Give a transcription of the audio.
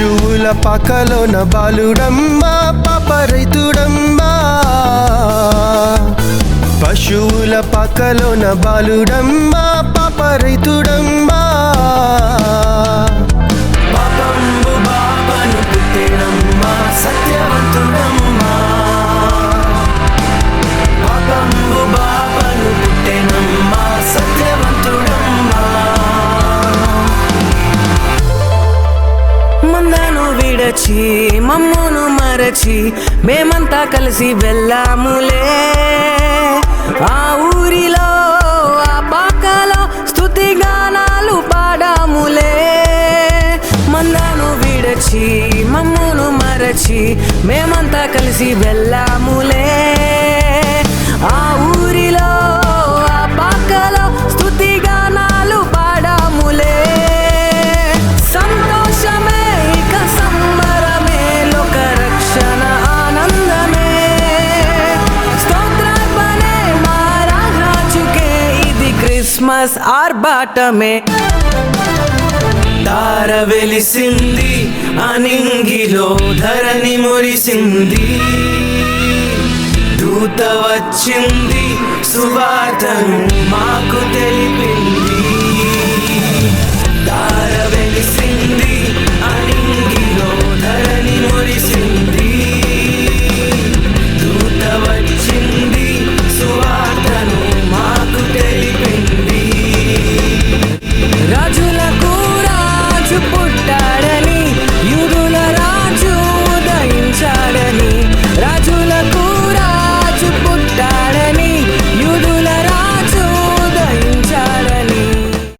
పశువుల పక్కలోన బాలుడమ్మా పాప రైతుడమ్మా పశువుల పక్కలోన బాలుడమ్మా పాప రైతుడమ్మా పాపంబు బాబను పుట్టెనమ్మా సత్యవంతుడమ్మా పాపంబు బాబను పుట్టెనమ్మా సత్యవంతుడమ్మా మందను విడచి మమ్మును మరచి మేమంతా కలిసి వెళ్ళాములే ఆ ఊరిలో ఆ పాకలో స్తుతి గానాలు పాడాములే మందను విడచి మమ్మును మరచి మేమంతా కలిసి వెళ్ళాములే ఆ ఊరిలో ఆ పాకలో స్తుతి గానాలు పాడాములే సంతోషమే ఇక సంబరమే లోక రక్షణ ఆనందమే స్తోత్రార్పణే మా రాజుకే ఇది క్రిస్మస్ ఆర్భాటమే తార వెలిసింది అనింగిలో ధరణి మురిసింది దూత వచ్చింది సువార్తను మాకు తెలిపింది